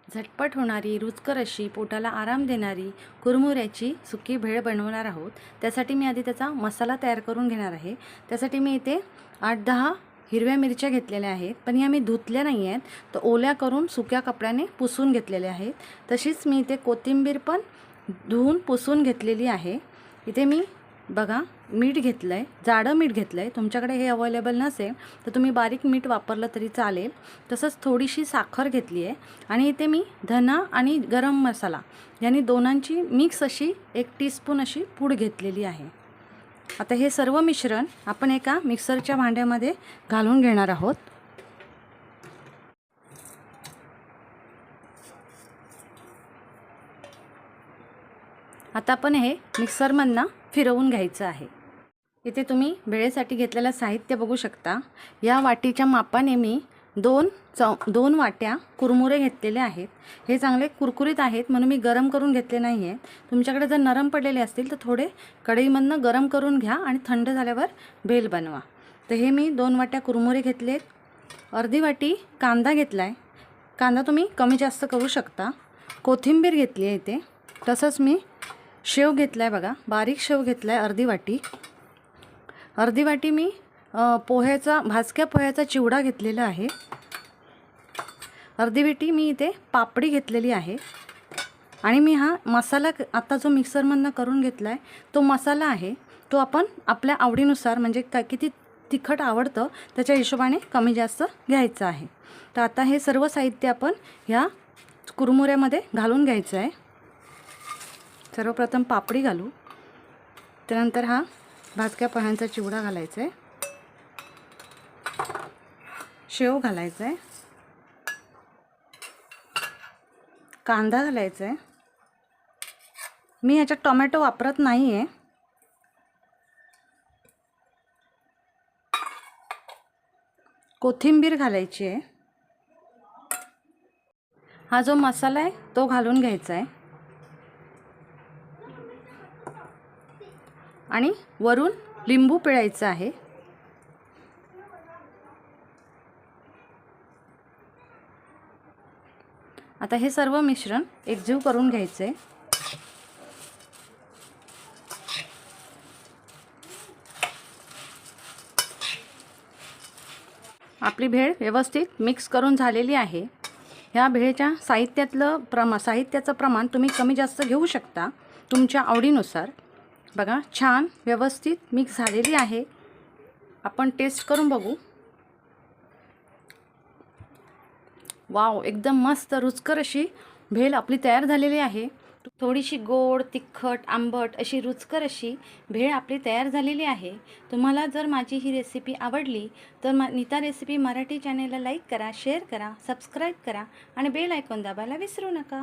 झटपट होणारी रुचकर अशी पोटाला आराम देणारी कुरमुऱ्याची सुकी भेळ बनवणार आहोत। त्यासाठी मी आधी त्याचा मसाला तयार करून घेणार आहे। त्यासाठी मी इथे 8-10 हिरव्या मिरच्या घेतलेल्या आहेत, पण या मी धुतल्या नाही आहेत, तर ओल्या करून सुक्या कपड्याने पुसून घेतलेल्या आहेत। तशीच मी इथे कोथिंबीर पण धुवून पुसून घेतलेली आहे। इथे मी बघा मीठ घेतलं आहे, जाडं मीठ घेतलं आहे। तुमच्याकडे हे अवेलेबल नसेल तर तुम्ही बारीक मीठ वापरलं तरी चालेल। तसंच थोडीशी साखर घेतली आहे आणि इथे मी धना आणि गरम मसाला यांनी दोनांची मिक्स अशी 1 टीस्पून अशी पूड घेतलेली आहे। आता हे सर्व मिश्रण आपण एका मिक्सरच्या भांड्यामध्ये घालून घेणार आहोत। आता आपण हे मिक्सरमधनं फिरवून घ्यायचं आहे। इथे तुम्ही भेळेसाठी घेतलेलं साहित्य बघू शकता। या वाटीच्या मापाने मी 2 वाट्या कुरमुरे घेतलेले आहेत। हे चांगले कुरकुरीत आहेत म्हणून मी गरम करून घेतले नाही आहेत। तुमच्याकडे जर नरम पडलेले असतील तर थोडे कढईमधनं गरम करून घ्या आणि थंड झाल्यावर भेळ बनवा। तर हे मी 2 वाट्या कुरमुरे घेतलेत। अर्धी वाटी कांदा घेतला आहे, कांदा तुम्ही कमी जास्त करू शकता। कोथिंबीर घेतली आहे इथे। तसंच मी शेव घेतला आहे बघा, बारीक शेव घेतला आहे अर्धी वाटी। अर्धी वाटी मी भाजक्या पोह्याचा चिवडा घेतलेला आहे। अर्धी वाटी मी इथे पापडी घेतलेली आहे आणि मी हा मसाला आता जो मिक्सरमधनं करून घेतला आहे तो मसाला आहे, तो आपण आपल्या आवडीनुसार म्हणजे किती तिखट आवडतं त्याच्या हिशोबाने कमी जास्त घ्यायचं आहे। तर आता हे सर्व साहित्य आपण ह्या कुरमुऱ्यामध्ये घालून घ्यायचं आहे। सर्वप्रथम पापडी घालू, त्यानंतर हा भाजक्या पोह्यांचा चिवडा घालायचा आहे, शेव घालायचा आहे, कांदा घालायचा आहे। मी ह्याच्यात टोमॅटो वापरत नाही आहे। कोथिंबीर घालायची आहे। हा जो मसाला आहे तो घालून घ्यायचा आहे आणि वरून लिंबू पिळायचं आहे। आता हे सर्व मिश्रण एकजीव करून घ्यायचे आहे। आपली भेळ व्यवस्थित मिक्स करून झालेली आहे। ह्या भेळच्या साहित्याचं प्रमाण तुम्ही कमी जास्त घेऊ शकता तुमच्या आवडीनुसार। बघा छान व्यवस्थित मिक्स झालेली आहे। आपण टेस्ट करून बघू। वाव, एकदम मस्त रुचकर अशी भेळ आपली तयार झालेली आहे। थोडीशी गोड, तिखट, आंबट अशी रुचकर अशी भेळ आपली तयार झालेली आहे। तुम्हाला जर माझी ही रेसिपी आवडली तर नीता रेसिपी मराठी चॅनेलला लाईक करा, शेअर करा, सबस्क्राईब करा आणि बेल आयकॉन दाबायला विसरू नका।